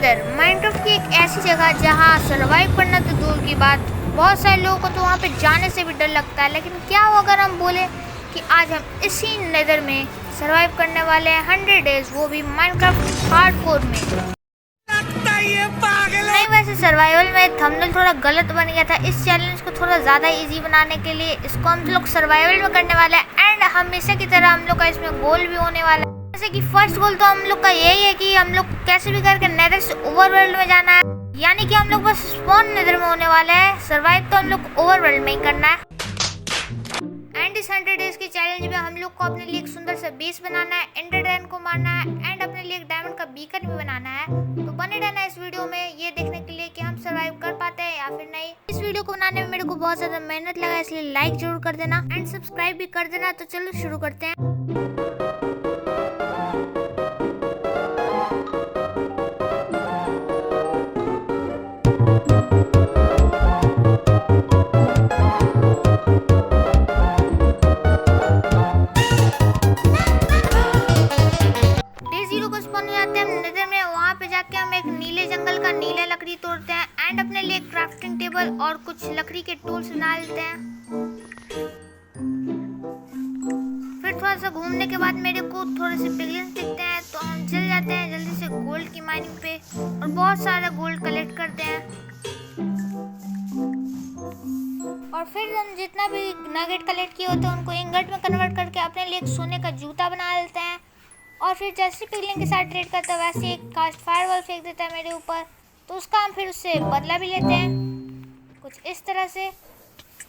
Nether Minecraft की एक ऐसी जगह जहां सरवाइव करना तो दूर की बात, बहुत सारे लोगों को तो वहां पे जाने से भी डर लगता है। लेकिन क्या हो अगर हम बोले कि आज हम इसी नेदर में सरवाइव करने वाले हैं 100 डेज, वो भी माइनक्राफ्ट हार्डकोर में। नहीं, वैसे सर्वाइवल में थंबनेल थोड़ा गलत बन गया था। इस चैलेंज को थोड़ा ज़्यादा इजी बनाने के लिए इसको हम लोग सर्वाइवल में करने वाले हैं एंड हमेशा की तरह हम लोग का इसमें गोल भी होने वाला है। जैसे कि फर्स्ट गोल तो हम लोग का यही है कि हम लोग कैसे भी करके नेदर से ओवरवर्ल्ड में जाना है, यानी कि हम लोग बस स्पॉन नेदर में होने वाले हैं। सर्वाइव तो हम लोग ओवरवर्ल्ड में ही करना है। एंड इस 100 डेज के चैलेंज में हम लोग को अपने लिए एक सुंदर सा बेस बनाना है, एंडर ड्रैगन को मारना है एंड अपने लिए एक डायमंड का बीकन भी बनाना है। तो बने रहना इस वीडियो में ये देखने के लिए कि हम सर्वाइव कर पाते हैं या फिर नहीं। इस वीडियो को बनाने में मेरे को बहुत ज्यादा मेहनत लगा, इसलिए लाइक जरूर कर देना एंड सब्सक्राइब भी कर देना। तो चलो शुरू करते हैं। जाके हम एक नीले जंगल का नीला लकड़ी तोड़ते हैं एंड अपने लिए क्राफ्टिंग टेबल और कुछ लकड़ी के टूल्स बना लेते हैं। फिर थोड़ा सा घूमने के बाद मेरे को थोड़े से पिगलिन्स दिखते हैं, तो हम चल जाते हैं जल्दी से गोल्ड की माइनिंग पे और बहुत सारा गोल्ड कलेक्ट करते हैं। और फिर हम जितना भी नगेट कलेक्ट किए होते हैं उनको इंगट में कन्वर्ट करके अपने लिए एक सोने का जूता बना लेते हैं। और फिर जैसे पिगलिंग के साथ ट्रेड करता है वैसे एक कास्ट फायरवॉल फेंक देता है मेरे ऊपर, तो उसका हम फिर उससे बदला भी लेते हैं कुछ इस तरह से।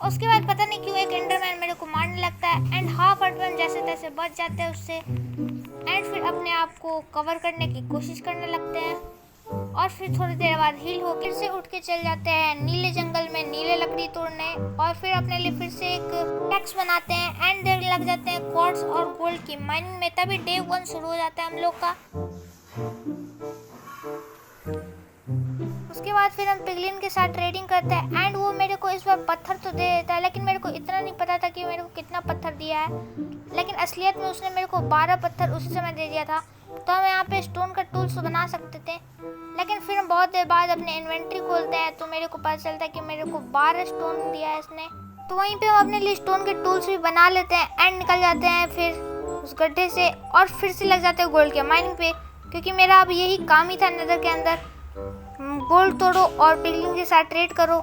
उसके बाद पता नहीं क्यों एक एंडरमैन मेरे को मारने लगता है एंड हाफ अर्थ जैसे तैसे बच जाते हैं उससे एंड फिर अपने आप को कवर करने की कोशिश करने लगते हैं। और फिर थोड़ी देर बाद हील होकर फिर से उठ के चल जाते हैं नीले जंगल में नीले लकड़ी तोड़ने और फिर अपने लिए फिर से एक टैक्स बनाते हैं एंड देर लग जाते हैं क्वार्ट्ज और गोल्ड की माइनिंग में। तभी डे 1 शुरू हो जाता है हम लोग का। उसके बाद फिर हम पिगलिन के साथ ट्रेडिंग करते हैं एंड वो मेरे को इस बार पत्थर तो दे देता है, लेकिन मेरे को इतना नहीं पता था कि मेरे को कितना पत्थर दिया है। लेकिन असलियत में उसने मेरे को 12 पत्थर उसी समय दे दिया था, तो हम यहाँ पे स्टोन का टूल्स बना सकते थे। लेकिन फिर हम बहुत देर बाद अपने इन्वेंट्री खोलते हैं तो मेरे को पता चलता है कि मेरे को 12 स्टोन दिया है इसने। तो वहीं पे हम अपने लिए स्टोन के टूल्स भी बना लेते हैं एंड निकल जाते हैं फिर उस गड्ढे से और फिर से लग जाते हैं गोल्ड के माइनिंग पे, क्योंकि मेरा अब यही काम ही था नेदर के अंदर, गोल्ड तोड़ो और पिगलिन के साथ ट्रेड करो।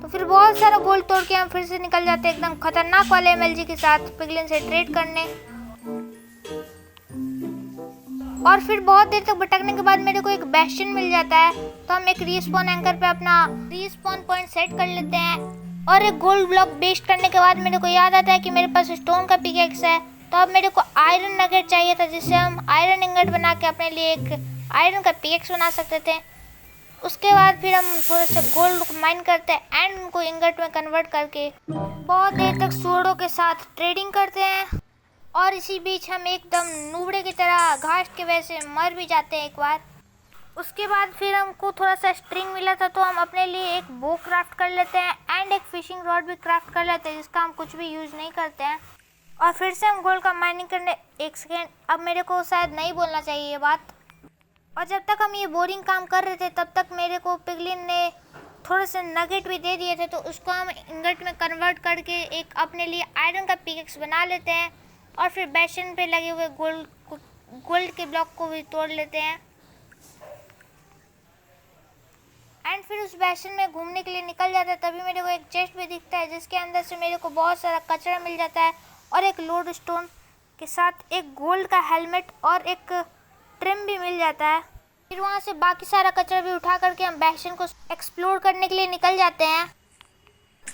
तो फिर बहुत सारा गोल्ड तोड़ के हम फिर से निकल जाते हैं एकदम खतरनाक वाले एमएलजी के साथ पिगलिन से ट्रेड करने। और फिर बहुत देर तक भटकने के बाद मेरे को एक बेस्टियन मिल जाता है, तो हम एक रीस्पॉन एंकर पे अपना रीस्पॉन पॉइंट सेट कर लेते हैं। और एक गोल्ड ब्लॉक बेस्ट करने के बाद मेरे को याद आता है कि मेरे पास स्टोन का पिकेक्स है, तो अब मेरे को आयरन नगेट चाहिए था जिससे हम आयरन इंगट बना के अपने लिए एक आयरन का पिकेक्स बना सकते थे। उसके बाद फिर हम थोड़े से गोल्ड माइन करते हैं एंड उनको इंगट में कन्वर्ट करके बहुत देर तक सोडो के साथ ट्रेडिंग करते हैं। और इसी बीच हम एकदम नूबड़े की तरह घास के वजह से मर भी जाते हैं एक बार। उसके बाद फिर हमको थोड़ा सा स्ट्रिंग मिला था, तो हम अपने लिए एक बो क्राफ्ट कर लेते हैं एंड एक फिशिंग रॉड भी क्राफ्ट कर लेते हैं जिसका हम कुछ भी यूज़ नहीं करते हैं। और फिर से हम गोल्ड का माइनिंग करने एक सेकेंड, अब मेरे को शायद नहीं बोलना चाहिए ये बात। और जब तक हम ये बोरिंग काम कर रहे थे तब तक मेरे को पिगलिन ने थोड़े से नगेट भी दे दिए थे, तो उसको हम इंगट में कन्वर्ट करके एक अपने लिए आयरन का पिकेक्स बना लेते हैं। और फिर बेस्टियन पे लगे हुए गोल्ड के ब्लॉक को भी तोड़ लेते हैं एंड फिर उस बेस्टियन में घूमने के लिए निकल जाता है। तभी मेरे को एक चेस्ट भी दिखता है जिसके अंदर से मेरे को बहुत सारा कचरा मिल जाता है और एक लोड स्टोन के साथ एक गोल्ड का हेलमेट और एक ट्रिम भी मिल जाता है। फिर वहाँ से बाकी सारा कचरा भी उठा करके हम बेस्टियन को एक्सप्लोर करने के लिए निकल जाते हैं।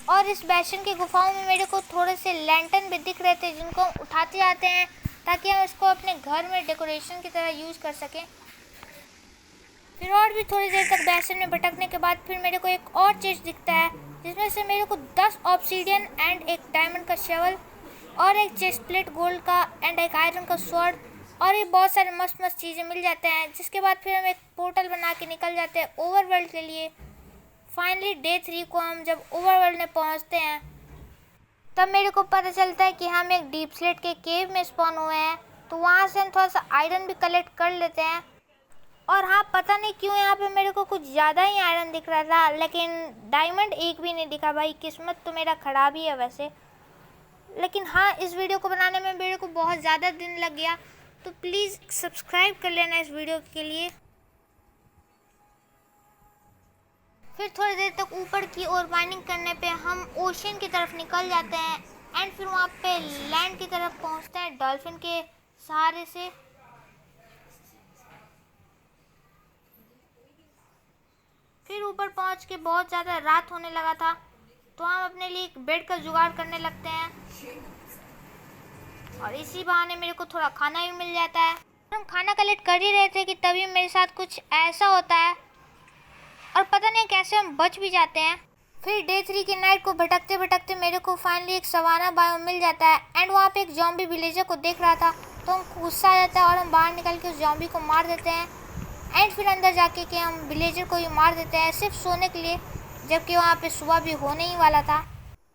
और इस बेस्टियन की गुफाओं में मेरे को थोड़े से लैंटर्न भी दिख रहे थे जिनको हम उठाते जाते हैं ताकि हम इसको अपने घर में डेकोरेशन की तरह यूज़ कर सकें। फिर और भी थोड़ी देर तक बेस्टियन में भटकने के बाद फिर मेरे को एक और चेस्ट दिखता है जिसमें से मेरे को 10 ऑब्सीडियन एंड एक डायमंड का शेवल और एक चेस्ट प्लेट गोल्ड का एंड एक आयरन का स्वॉर्ड और ये बहुत सारे मस्त मस्त चीज़ें मिल जाते हैं। जिसके बाद फिर हम एक पोर्टल बना के निकल जाते हैं ओवरवर्ल्ड के लिए। फाइनली डे 3 को हम जब ओवरवर्ल्ड में पहुंचते हैं तब मेरे को पता चलता है कि हम एक डीप स्लेट के केव में स्पॉन हुए हैं, तो वहाँ से हम थोड़ा सा आयरन भी कलेक्ट कर लेते हैं। और हाँ, पता नहीं क्यों यहाँ पे मेरे को कुछ ज़्यादा ही आयरन दिख रहा था, लेकिन डायमंड एक भी नहीं दिखा। भाई किस्मत तो मेरा खराब ही है वैसे। लेकिन हाँ, इस वीडियो को बनाने में मेरे को बहुत ज़्यादा दिन लग गया, तो प्लीज़ सब्सक्राइब कर लेना इस वीडियो के लिए। फिर थोड़ी देर तक ऊपर की ओर माइनिंग करने पे हम ओशन की तरफ निकल जाते हैं एंड फिर वहाँ पे लैंड की तरफ पहुँचते हैं डॉल्फिन के सहारे से। फिर ऊपर पहुँच के बहुत ज़्यादा रात होने लगा था, तो हम अपने लिए एक बेड का जुगाड़ करने लगते हैं और इसी बहाने मेरे को थोड़ा खाना भी मिल जाता है। हम खाना कलेक्ट कर ही रहे थे कि तभी मेरे साथ कुछ ऐसा होता है और पता नहीं कैसे हम बच भी जाते हैं। फिर डे 3 की नाइट को भटकते भटकते मेरे को फाइनली एक सवाना बायोम मिल जाता है एंड वहाँ पे एक ज़ॉम्बी विलेजर को देख रहा था, तो हमको गुस्सा आ जाता है और हम बाहर निकल के उस ज़ॉम्बी को मार देते हैं एंड फिर अंदर जाके कि हम विलेजर को भी मार देते हैं सिर्फ सोने के लिए, जबकि वहाँ पे सुबह भी होने ही वाला था।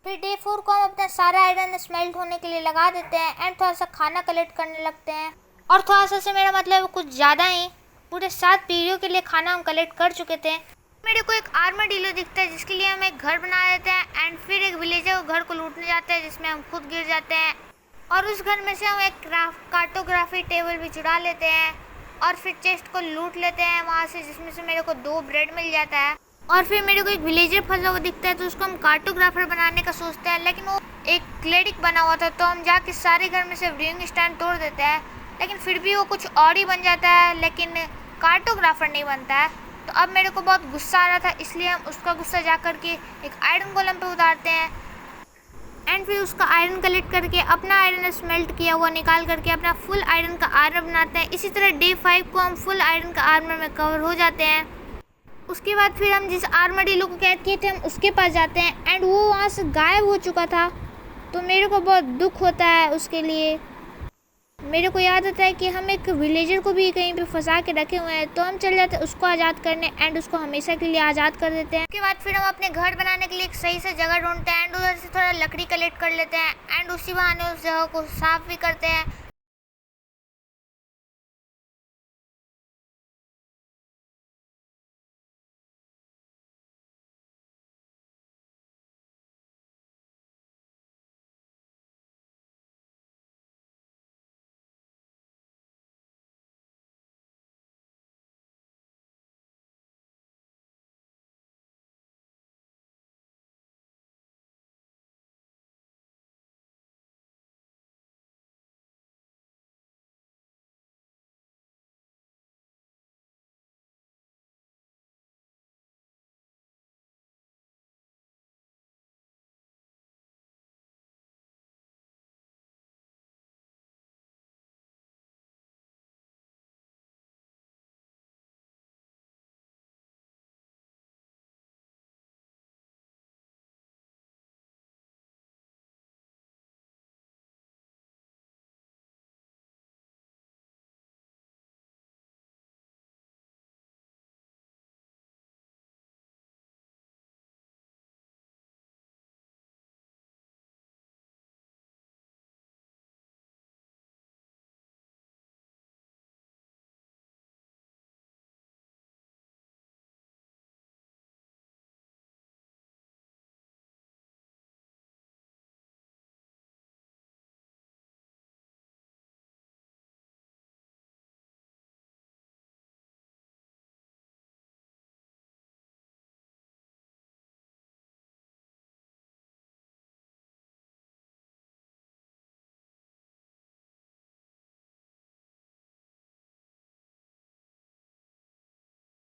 फिर डे 4 को हम अपना सारा आयरन स्मेल्ट होने के लिए लगा देते हैं एंड थोड़ा सा खाना कलेक्ट करने लगते हैं। और थोड़ा सा से मेरा मतलब कुछ ज़्यादा ही, पूरे 7 पीढ़ियों के लिए खाना हम कलेक्ट कर चुके थे। मेरे को एक आर्मडीलो दिखता है जिसके लिए हम एक घर बना देते हैं एंड फिर एक विलेजर को घर को लूटने जाते हैं जिसमें हम खुद गिर जाते हैं और उस घर में से हम एक कार्टोग्राफी टेबल भी चुरा लेते हैं और फिर चेस्ट को लूट लेते हैं वहाँ से, जिसमें से मेरे को 2 ब्रेड मिल जाता है। और फिर मेरे को एक विलेजर फंसा हुआ दिखता है, तो उसको हम कार्टोग्राफर बनाने का सोचते हैं, लेकिन वो एक क्लेरिक बना हुआ था, तो हम जाके सारे घर में से व्यूइंग स्टैंड तोड़ देते हैं, लेकिन फिर भी वो कुछ और ही बन जाता है, लेकिन कार्टोग्राफर नहीं बनता है। तो अब मेरे को बहुत गुस्सा आ रहा था, इसलिए हम उसका गुस्सा जा कर के एक आयरन गोलम पे उतारते हैं एंड फिर उसका आयरन कलेक्ट करके अपना आयरन स्मेल्ट किया हुआ निकाल करके अपना फुल आयरन का आर्मर बनाते हैं। इसी तरह डे 5 को हम फुल आयरन का आर्मर में कवर हो जाते हैं। उसके बाद फिर हम जिस आर्मडीलो को कैद किए थे हम उसके पास जाते हैं एंड वो वहाँ से गायब हो चुका था, तो मेरे को बहुत दुख होता है उसके लिए। मेरे को याद आता है कि हम एक विलेजर को भी कहीं पे फंसा के रखे हुए हैं, तो हम चल जाते हैं उसको आज़ाद करने एंड उसको हमेशा के लिए आज़ाद कर देते हैं। उसके बाद फिर हम अपने घर बनाने के लिए एक सही से जगह ढूंढते हैं एंड उधर से थोड़ा लकड़ी कलेक्ट कर लेते हैं एंड उसी बहाने उस जगह को साफ भी करते हैं।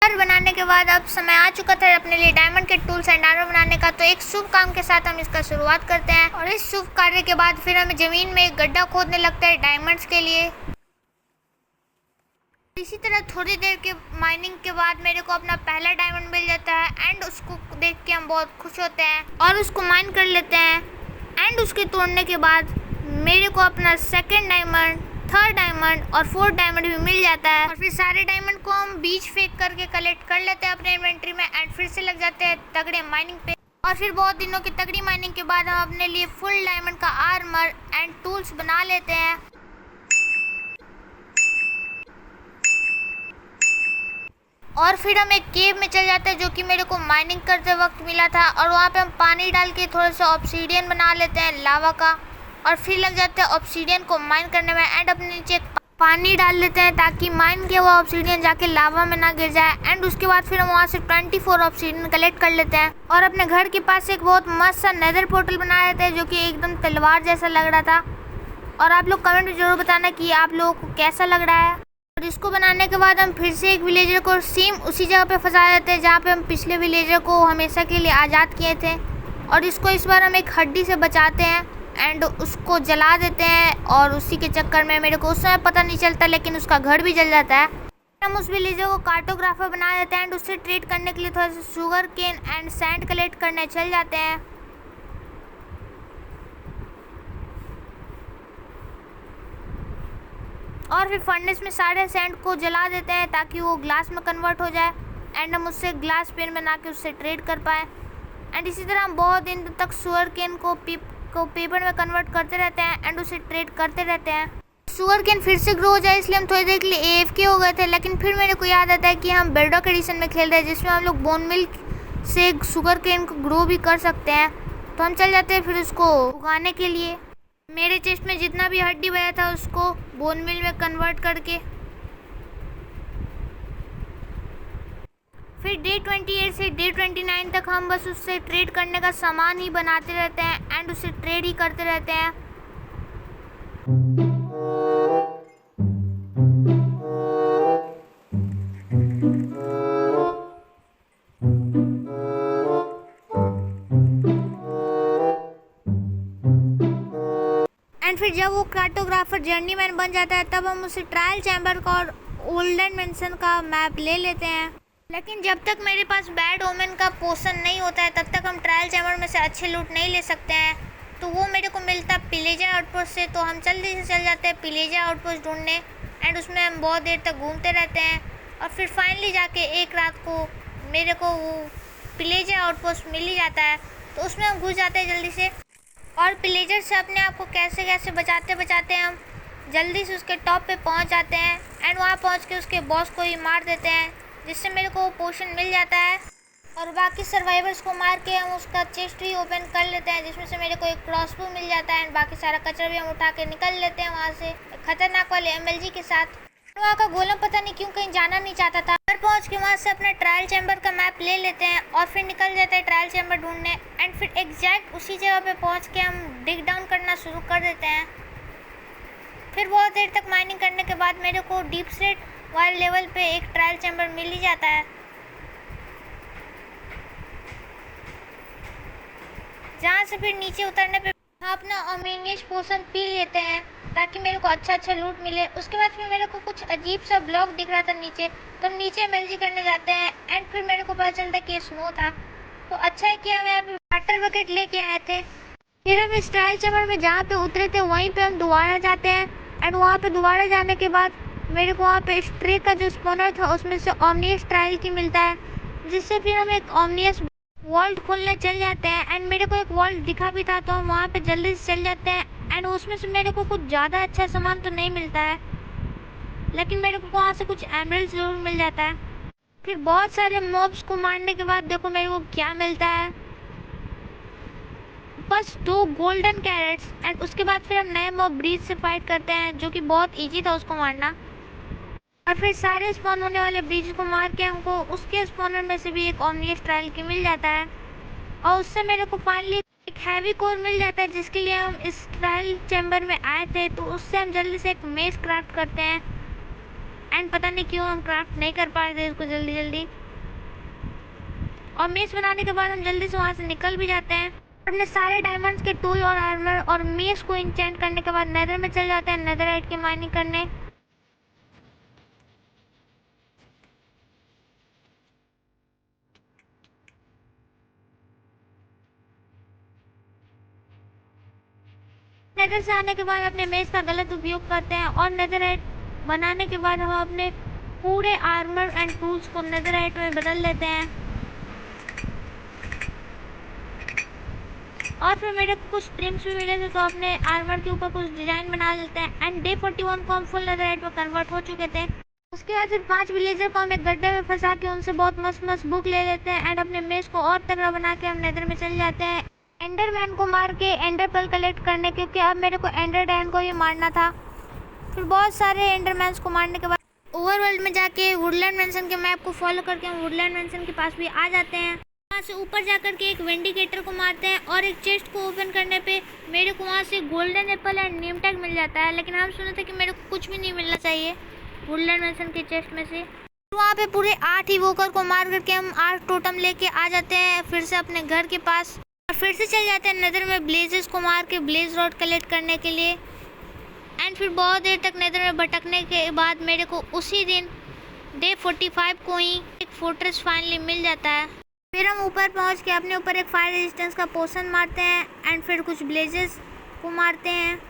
घर बनाने के बाद अब समय आ चुका था अपने लिए डायमंड के टूल्स एंड आर्मर बनाने का, तो एक शुभ काम के साथ हम इसका शुरुआत करते हैं और इस शुभ कार्य के बाद फिर हमें जमीन में एक गड्ढा खोदने लगता है डायमंड्स के लिए। इसी तरह थोड़ी देर के माइनिंग के बाद मेरे को अपना पहला डायमंड मिल जाता है एंड उसको देख के हम बहुत खुश होते हैं और उसको माइन कर लेते हैं एंड उसके तोड़ने के बाद मेरे को अपना सेकंड डायमंड, थर्ड डायमंड और फोर्थ डायमंड भी मिल जाता है और फिर सारे डायमंड को हम बीच फेंक करके कलेक्ट कर लेते हैं अपने इन्वेंट्री में एंड फिर से लग जाते हैं तगड़े माइनिंग पे। और फिर बहुत दिनों की तगड़ी माइनिंग के बाद हम अपने लिए फुल डायमंड का आर्मर एंड टूल्स बना लेते हैं। और फिर हम एक केव में चल जाते हैं जो कि मेरे को माइनिंग करते वक्त मिला था, और वहाँ पे हम पानी डाल के थोड़ा सा ऑब्सीडियन बना लेते हैं लावा का, और फिर लग जाते हैं ऑब्सीडियन को माइन करने में। एंड अपने नीचे पानी डाल लेते हैं ताकि माइन किया हुआ ऑब्सीडियन जाके लावा में ना गिर जाए। एंड उसके बाद फिर हम वहाँ से 24 ऑब्सीडियन कलेक्ट कर लेते हैं और अपने घर के पास एक बहुत मस्त सा नेदर पोर्टल बना लेते हैं जो कि एकदम तलवार जैसा लग रहा था। और आप लोग कमेंट में जरूर बताना कि आप लोगों को कैसा लग रहा है। और इसको बनाने के बाद हम फिर से एक विलेजर को सेम उसी जगह पे फंसा देते हैं जहाँ पे हम पिछले विलेजर को हमेशा के लिए आज़ाद किए थे। और इसको इस बार हम एक हड्डी से बचाते हैं एंड उसको जला देते हैं, और उसी के चक्कर में मेरे को उस समय पता नहीं चलता लेकिन उसका घर भी जल जाता है। हम उस विलेजर को कार्टोग्राफर बना देते हैं एंड उससे ट्रेड करने के लिए थोड़ा सा sugar cane and sand collect करने चल जाते हैं। और फिर फर्नेस में सारे सैंड को जला देते हैं ताकि वो ग्लास में कन्वर्ट हो जाए एंड हम उससे ग्लास पेन बना के उससे ट्रेड कर पाएँ। एंड इसी तरह हम बहुत दिन तक शुगर केन को पेपर में कन्वर्ट करते रहते हैं एंड उसे ट्रेड करते रहते हैं। शुगर केन फिर से ग्रो हो जाए इसलिए हम थोड़ी देर के लिए AFK हो गए थे, लेकिन फिर मेरे को याद आता है कि हम बेडरॉक एडिशन में खेल रहे हैं जिसमें हम लोग बोन मिल्क से शुगर केन को ग्रो भी कर सकते हैं। तो हम चल जाते हैं फिर उसको उगाने के लिए। मेरे चेस्ट में जितना भी हड्डी बचा था उसको बोन मिल में कन्वर्ट करके फिर डे 28 से डे 29 तक हम बस उससे ट्रेड करने का सामान ही बनाते रहते हैं एंड उससे ट्रेड ही करते रहते हैं। एंड फिर जब वो कार्टोग्राफर जर्नी मैन बन जाता है तब हम उसे ट्रायल चैम्बर का और ओल्डन मेंशन का मैप ले लेते हैं। लेकिन जब तक मेरे पास बैड ओमेन का पोशन नहीं होता है तब तक हम ट्रायल चैम्बर में से अच्छे लूट नहीं ले सकते हैं। तो वो मेरे को मिलता है पिलेजर आउटपोस्ट से, तो हम जल्दी से चल जाते हैं पिलेजर आउटपोस्ट ढूंढने एंड उसमें हम बहुत देर तक घूमते रहते हैं। और फिर फाइनली जाके एक रात को मेरे को वो पिलेजर आउटपोस्ट मिल ही जाता है, तो उसमें हम घुस जाते हैं जल्दी से। और पिलेजर से अपने आप को कैसे कैसे बचाते बचाते हम जल्दी से उसके टॉप पे पहुंच जाते हैं एंड वहाँ पहुंच के उसके बॉस को ही मार देते हैं जिससे मेरे को पोशन मिल जाता है। और बाकी सर्वाइवर्स को मार के हम उसका चेस्ट भी ओपन कर लेते हैं जिसमें से मेरे को एक क्रॉसबो मिल जाता है एंड बाकी सारा कचरा भी हम उठा के निकल लेते हैं वहाँ से खतरनाक वाले MLG के साथ। वहाँ का गोलम पता नहीं क्यों कहीं जाना नहीं चाहता था। घर पहुँच के वहाँ से अपना ट्रायल चैम्बर का मैप ले लेते हैं और फिर निकल जाते हैं ट्रायल चैम्बर ढूंढने एंड फिर एग्जैक्ट उसी जगह पे पहुँच के हम डिग डाउन करना शुरू कर देते हैं। फिर बहुत देर तक माइनिंग करने के बाद मेरे को डीप स्टेट वाले लेवल पे एक ट्रायल चैम्बर मिल ही जाता है जहाँ से फिर नीचे उतरने पे अपना ओमेनियस पोशन पी लेते हैं ताकि मेरे को अच्छा लूट मिले। उसके बाद फिर मेरे को कुछ अजीब सा ब्लॉक दिख रहा था नीचे, तो हम नीचे MLG करने जाते हैं एंड फिर मेरे को पता चलता है कि स्नो था। तो अच्छा है कि हम यहाँ पे वाटर बकेट लेके आए थे। फिर हम इस ट्रायल चैम्बर में जहाँ पे उतरे थे वहीं पे हम दोबारा जाते हैं एंड वहाँ पे दोबारा जाने के बाद मेरे को वहाँ पे स्ट्रे का जो स्पॉनर था उसमें से ओमनियस ट्रायल की मिलता है, जिससे फिर हम एक ओमनियस वर्ल्ड खोलने चल जाते हैं एंड मेरे को एक वर्ल्ड दिखा भी था तो हम वहाँ पे जल्दी से चल जाते हैं एंड उसमें से मेरे को कुछ ज़्यादा अच्छा सामान तो नहीं मिलता है लेकिन मेरे को वहाँ से कुछ एमरल्ड ज़रूर मिल जाता है। फिर बहुत सारे मॉब्स को मारने के बाद देखो मेरे को क्या मिलता है, बस 2 गोल्डन कैरेट्स एंड उसके बाद फिर हम नए मॉब ब्रीज से फाइट करते हैं जो कि बहुत ईजी था उसको मारना। और फिर सारे स्पॉन होने वाले ब्रीज को मार के हमको उसके स्पॉनर में से भी एक ओमनियस ट्रायल की मिल जाता है और उससे मेरे को फाइनली एक हैवी कोर मिल जाता है जिसके लिए हम इस ट्रायल चैम्बर में आए थे। तो उससे हम जल्दी से एक मेस क्राफ्ट करते हैं एंड पता नहीं क्यों हम क्राफ्ट नहीं कर पा रहे थे इसको जल्दी। और मेस बनाने के बाद हम जल्दी से वहाँ से निकल भी जाते हैं। अपने सारे डायमंड्स के टूल और आर्मर और मेस को इंचेंट करने के बाद नेदर में चल जाते हैं नेदरराइट की माइनिंग करने। नेदर से आने के बाद अपने मेस का गलत उपयोग करते हैं और नेदरराइट बनाने के बाद हम अपने पूरे आर्मर एंड टूल्स को नेदरराइट में बदल लेते हैं। और फिर मेरे को कुछ स्ट्रिंग्स भी मिले थे तो अपने आर्मर के ऊपर कुछ डिज़ाइन बना लेते हैं एंड डे 41 को हम फुल नेदरराइट में कन्वर्ट हो चुके थे। उसके बाद फिर 5 विलेजर को हम एक गड्ढे में फंसा के उनसे बहुत मस्त मस्त बुक ले लेते हैं एंड अपने मेस को और तगड़ा बना के हम नेदर में चले जाते हैं एंडरमैन को मार के एंडर पर्ल कलेक्ट करने, क्योंकि अब मेरे को एंडर डैन को ही मारना था। फिर बहुत सारे एंडरमैन्स को मारने के बाद ओवरवर्ल्ड में जाके वुडलैंड मैंशन के मैप को फॉलो करके हम वुडलैंड मैंशन के पास भी आ जाते हैं। वहाँ से ऊपर जाकर के एक वेंडिकेटर को मारते हैं और एक चेस्ट को ओपन करने पे मेरे को वहाँ से golden apple and name tag मिल जाता है, लेकिन हम सुने थे कि मेरे को कुछ भी नहीं मिलना चाहिए वुडलैंड मैंशन के चेस्ट में से। वहाँ पे पूरे 8 ही वोकर को मार करके हम 8 टोटम लेके आ जाते हैं फिर से अपने घर के पास और फिर से चल जाते हैं नेदर में ब्लेजेस को मार के ब्लेज रॉड कलेक्ट करने के लिए। एंड फिर बहुत देर तक नेदर में भटकने के बाद मेरे को उसी दिन डे 45 को ही एक फोर्ट्रेस फाइनली मिल जाता है। फिर हम ऊपर पहुंच के अपने ऊपर एक फायर रेजिस्टेंस का पोशन मारते हैं एंड फिर कुछ ब्लेजेस को मारते हैं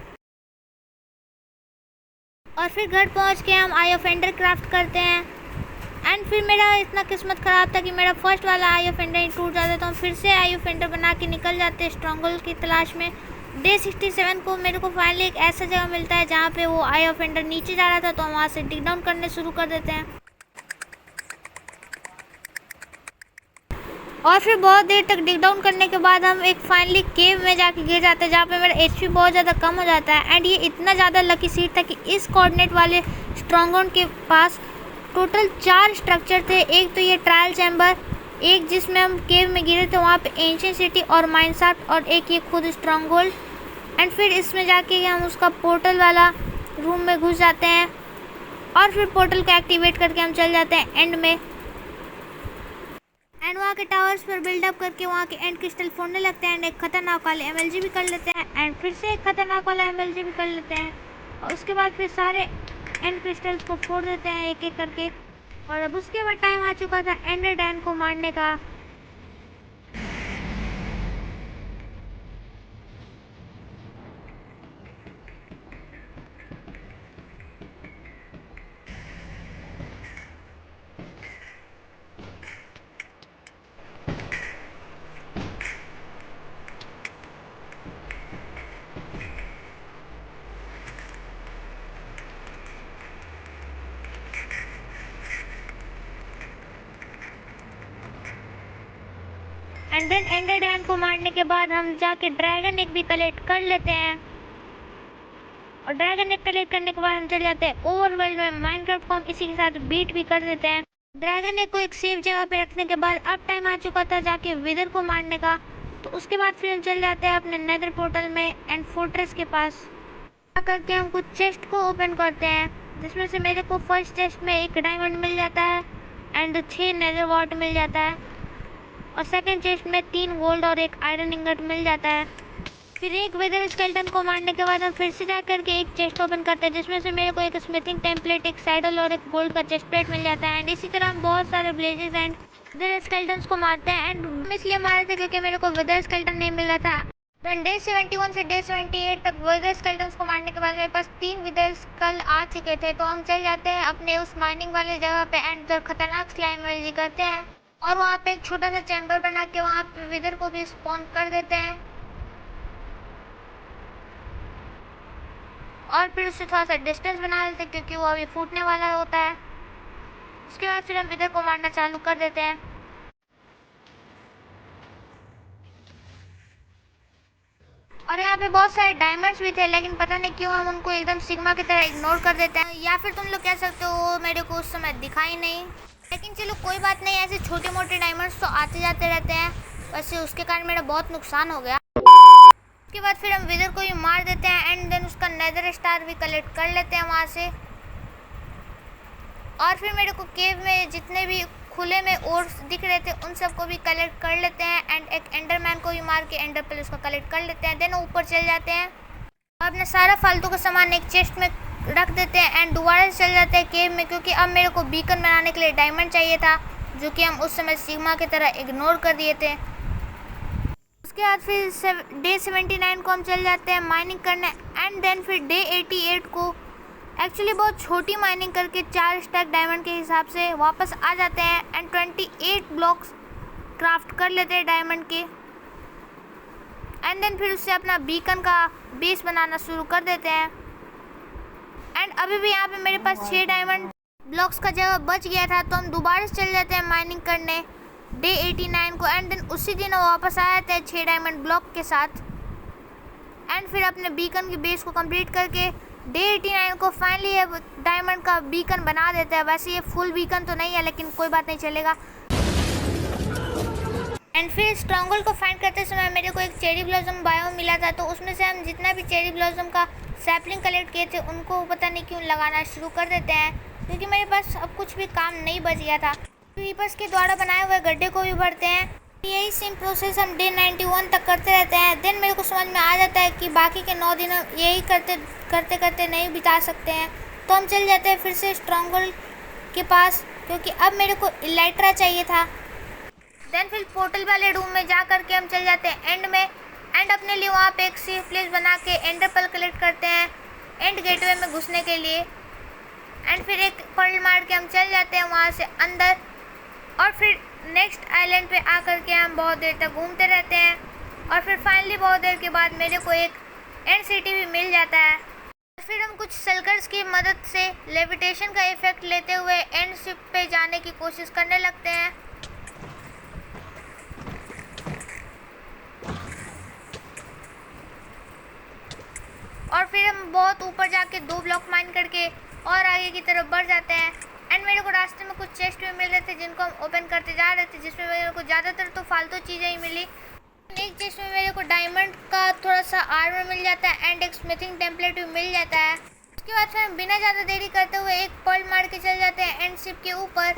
और फिर घर पहुंच के हम आई ऑफ एंडर क्राफ्ट करते हैं। एंड फिर मेरा इतना किस्मत ख़राब था कि मेरा फर्स्ट वाला आई ऑफ एंडर ही टूट जाता, तो हम फिर से आई ऑफ एंडर बना के निकल जाते हैं स्ट्रॉन्गहोल्ड की तलाश में। डे 67 को मेरे को फाइनली एक ऐसा जगह मिलता है जहाँ पे वो आई ऑफ एंडर नीचे जा रहा था, तो हम वहाँ से डिग डाउन करने शुरू कर देते हैं और फिर बहुत देर तक डिग डाउन करने के बाद हम एक फाइनली केव में जाके गिर जाते हैं जहाँ पे मेरा एचपी बहुत ज़्यादा कम हो जाता है। एंड ये इतना ज़्यादा लकी सीट था कि इस कोऑर्डिनेट वाले स्ट्रॉन्गहोल्ड के पास टोटल 4 स्ट्रक्चर थे। एक तो ये ट्रायल चैम्बर, एक जिसमें हम केव में गिरे थे वहाँ पे एंशिएंट सिटी और माइनसाफ्ट, और एक ये खुद स्ट्रॉन्गहोल्ड। एंड फिर इसमें जाके हम उसका पोर्टल वाला रूम में घुस जाते हैं और फिर पोर्टल को एक्टिवेट करके हम चल जाते हैं एंड में। एंड वहाँ के टावर्स पर बिल्डअप करके वहाँ के एंड क्रिस्टल फोड़ने लगते हैं एंड एक खतरनाक वाले एमएलजी भी कर लेते हैं एंड फिर से एक खतरनाक वाला एमएलजी भी कर लेते हैं और उसके बाद फिर सारे एंड क्रिस्टल्स को फोड़ देते हैं एक एक करके। और अब उसके बाद टाइम आ चुका था एंडर डैन को मारने का। एंड देन एंडर डैन को मारने के बाद हम जाके ड्रैगन एग भी कलेक्ट कर लेते हैं और ड्रैगन एग कलेक्ट करने के बाद हम चले जाते हैं ओवरवर्ल्ड में। माइनक्राफ्ट को हम इसी के साथ बीट भी कर देते हैं। ड्रैगन एग को एक सेफ जगह पे रखने के बाद अब टाइम आ चुका था जाके विदर को मारने का, तो उसके बाद फिर हम चल जाते हैं अपने नेदर पोर्टल में एंड फोर्ट्रेस के पास करके हम कुछ चेस्ट को ओपन करते हैं, जिसमें से मेरे को फर्स्ट चेस्ट में एक डायमंड मिल जाता है एंड 6 नेदर वॉट मिल जाता है और सेकंड चेस्ट में 3 गोल्ड और एक आयरन इंगट मिल जाता है। फिर एक वेदर स्केलेटन को मारने के बाद हम फिर से जाकर के एक चेस्ट ओपन करते हैं, जिसमें से मेरे को एक स्मिथिंग टेम्पलेट, एक सैडल और एक गोल्ड का चेस्ट प्लेट मिल जाता है। एंड इसी तरह हम बहुत सारे ब्लेजेस एंड वेदर स्केलेटन्स को मारते हैं एंड हम इसलिए मारे थे क्योंकि मेरे को वेदर स्केलेटन नहीं मिल रहा था। डे 71 से डे 78 तक वेदर स्केलेटन्स को मारने के बाद मेरे पास 3 वेदर स्कल आ चुके थे, तो हम चल जाते हैं अपने उस माइनिंग वाले जगह पे एंड खतरनाक स्लाइम एनर्जी करते हैं और वहाँ पे एक छोटा सा चैम्बर बना के वहाँ पे विदर को भी स्पॉन कर देते हैं और फिर उससे थोड़ा सा डिस्टेंस बना लेते हैं क्योंकि वो अभी फूटने वाला होता है। उसके बाद फिर हम विदर को मारना चालू कर देते हैं और यहाँ पे बहुत सारे डायमंड्स भी थे, लेकिन पता नहीं क्यों हम उनको एकदम सिग्मा की तरह इग्नोर कर देते हैं, या फिर तुम लोग कह सकते हो मेरे को उस समय दिखाई नहीं। लेकिन चलो कोई बात नहीं, ऐसे छोटे मोटे डायमंड्स तो आते जाते रहते हैं, वैसे उसके कारण मेरा बहुत नुकसान हो गया। उसके बाद फिर हम विदर को ही मार देते हैं एंड देन उसका नेदर स्टार भी कलेक्ट कर लेते हैं वहाँ से। और फिर मेरे को केव में जितने भी खुले में ओर्स दिख रहे थे उन सबको भी कलेक्ट कर लेते हैं एंड एक एंडरमैन को भी मार के एंडर पेल उसको कलेक्ट कर लेते हैं। देन ऊपर चल जाते हैं और अपना सारा फालतू का सामान एक चेस्ट में रख देते हैं एंड दोबारा से चल जाते हैं केव में, क्योंकि अब मेरे को बीकन बनाने के लिए डायमंड चाहिए था, जो कि हम उस समय सिग्मा की तरह इग्नोर कर दिए थे। उसके बाद फिर डे 79 को हम चल जाते हैं माइनिंग करने एंड देन फिर डे 88 को एक्चुअली बहुत छोटी माइनिंग करके 4 स्टैक डायमंड के हिसाब से वापस आ जाते हैं एंड 28 ब्लॉक्स क्राफ्ट कर लेते हैं डायमंड के एंड देन फिर उससे अपना बीकन का बेस बनाना शुरू कर देते हैं। एंड अभी भी यहाँ पे मेरे पास 6 डायमंड ब्लॉक्स का जगह बच गया था, तो हम दोबारा से चल जाते हैं माइनिंग करने डे 89 को। एंड देन उसी दिन वो वापस आ जाता है 6 डायमंड ब्लॉक के साथ। एंड फिर अपने बीकन की बेस को कंप्लीट करके डे 89 को फाइनली डायमंड का बीकन बना देता है। वैसे ये फुल बीकन तो नहीं है, लेकिन कोई बात नहीं, चलेगा। एंड फिर स्ट्रॉन्गहोल्ड को फाइंड करते समय मेरे को एक चेरी ब्लॉसम बायोम मिला था, तो उसमें से हम जितना भी चेरी ब्लॉसम का सैपलिंग कलेक्ट किए थे उनको पता नहीं क्यों लगाना शुरू कर देते हैं, क्योंकि मेरे पास अब कुछ भी काम नहीं बच गया था। क्रीपर्स के द्वारा बनाए हुए गड्ढे को भी भरते हैं। यही सेम प्रोसेस हम डे 91 तक करते रहते हैं। देन मेरे को समझ में आ जाता है कि बाकी के 9 दिन हम यही करते नहीं बिता सकते हैं, तो हम चल जाते हैं फिर से स्ट्रॉन्गहोल्ड के पास, क्योंकि अब मेरे को इलाइट्रा चाहिए था। देन फिर पोर्टल वाले रूम में जा करके हम चल जाते हैं एंड में, एंड अपने लिए वहाँ पे एक सेफ प्लेस बना के एंडर पर्ल कलेक्ट करते हैं एंड गेटवे में घुसने के लिए। एंड फिर एक पर्ल मार के हम चल जाते हैं वहाँ से अंदर, और फिर नेक्स्ट आइलैंड पे आकर के हम बहुत देर तक घूमते रहते हैं। और फिर फाइनली बहुत देर के बाद मेरे को एक एंड सिटी भी मिल जाता है। फिर हम कुछ सल्कर्स की मदद से लेविटेशन का इफेक्ट लेते हुए एंड शिप पे जाने की कोशिश करने लगते हैं। और फिर हम बहुत ऊपर जाके 2 ब्लॉक माइन करके और आगे की तरफ बढ़ जाते हैं। एंड मेरे को रास्ते में कुछ चेस्ट भी मिल रहे थे जिनको हम ओपन करते जा रहे थे, जिसमें मेरे को ज़्यादातर तो फालतू चीज़ें ही मिली। एक चेस्ट में मेरे को डायमंड का थोड़ा सा आर्मर मिल जाता है एंड एक स्मिथिंग टेम्पलेट भी मिल जाता है। उसके बाद फिर हम बिना ज़्यादा देरी करते हुए एक पर्ल मार के चल जाते हैं एंड शिप के ऊपर,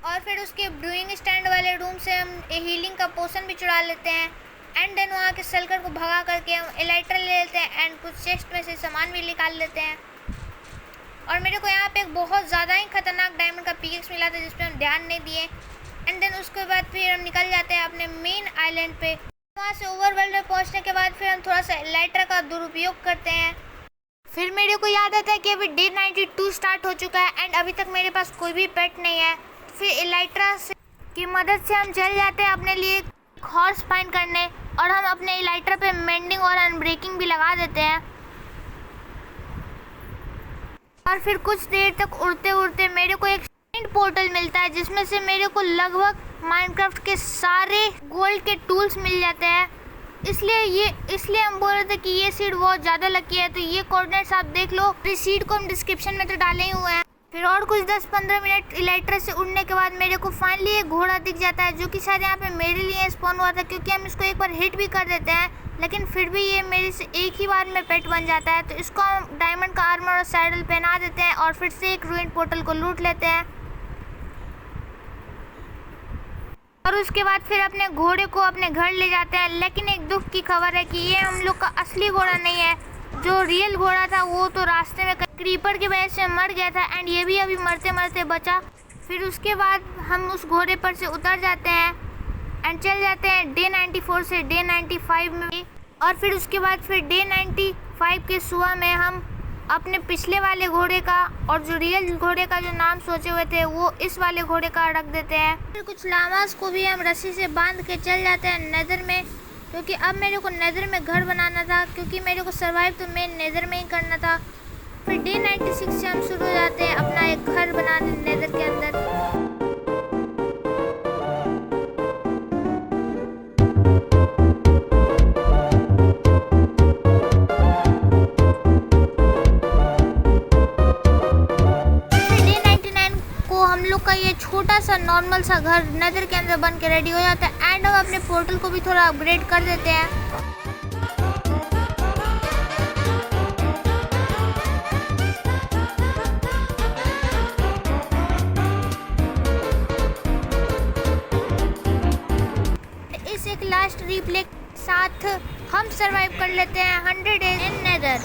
और फिर उसके ब्रूइंग स्टैंड वाले रूम से हम हीलिंग का पोशन भी चुरा लेते हैं। एंड देन वहाँ के सल्कर को भगा करके हम इलाइट्रा ले लेते हैं एंड कुछ चेस्ट में से सामान भी निकाल लेते हैं। और मेरे को यहाँ पे एक बहुत ज़्यादा ही खतरनाक डायमंड का पिकेक्स मिला था, जिस पे हम ध्यान नहीं दिए। एंड देन उसके बाद फिर हम निकल जाते हैं अपने मेन आइलैंड पे। वहाँ से ओवरवर्ल्ड में पहुँचने के बाद फिर हम थोड़ा सा इलाइट्रा का दुरुपयोग करते हैं। फिर मेरे को याद आता है कि अभी डे 92 स्टार्ट हो चुका है एंड अभी तक मेरे पास कोई भी पेट नहीं है। फिर इलाइट्रा की मदद से हम चल जाते हैं अपने लिए हॉर्स फाइंड करने, और हम अपने इलाइट्रा पे मेंडिंग और अनब्रेकिंग भी लगा देते हैं। और फिर कुछ देर तक उड़ते उड़ते मेरे को एक पोर्टल मिलता है, जिसमें से मेरे को लगभग माइनक्राफ्ट के सारे गोल्ड के टूल्स मिल जाते हैं। इसलिए हम बोल रहे थे कि ये सीड बहुत ज़्यादा लकी है। तो ये कोऑर्डिनेट्स आप देख लो, इस सीड को हम डिस्क्रिप्शन में तो डाले ही हुए हैं। फिर और कुछ 10-15 मिनट इलाइट्रा से उड़ने के बाद मेरे को फाइनली एक घोड़ा दिख जाता है, जो कि शायद यहाँ पे मेरे लिए स्पॉन हुआ था, क्योंकि हम इसको एक बार हिट भी कर देते हैं, लेकिन फिर भी ये मेरे से एक ही बार में पेट बन जाता है। तो इसको हम डायमंड का आर्मर और सैडल पहना देते हैं और फिर से एक रूइंड पोर्टल को लूट लेते हैं। और उसके बाद फिर अपने घोड़े को अपने घर ले जाते हैं। लेकिन एक दुख की खबर है कि ये हम लोग का असली घोड़ा नहीं है। जो रियल घोड़ा था वो तो रास्ते में क्रीपर की वजह से मर गया था एंड ये भी अभी मरते मरते बचा। फिर उसके बाद हम उस घोड़े पर से उतर जाते हैं एंड चल जाते हैं डे 94 से डे 95 में। और फिर उसके बाद फिर डे 95 के सुबह में हम अपने पिछले वाले घोड़े का और जो रियल घोड़े का जो नाम सोचे हुए थे वो इस वाले घोड़े का रख देते हैं। फिर कुछ लामास को भी हम रस्सी से बांध के चल जाते हैं नेदर में, क्योंकि अब मेरे को नेदर में घर बनाना था, क्योंकि मेरे को सर्वाइव तो मेन नेदर में ही करना था। फिर डे 96 से हम शुरू हो जाते हैं अपना एक घर बनाने नेदर के अंदर। का ये छोटा सा नॉर्मल सा घर नेदर के अंदर बन के रेडी हो जाता है एंड हम अपने पोर्टल को भी थोड़ा अपग्रेड कर देते हैं। इस एक लास्ट रिप्ले के साथ हम सरवाइव कर लेते हैं 100 डेज इन नेदर।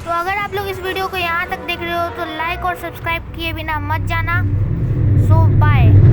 तो अगर आप लोग इस वीडियो को यहाँ तक देख रहे हो तो लाइक और सब्सक्राइब किए बिना मत जाना। So bye.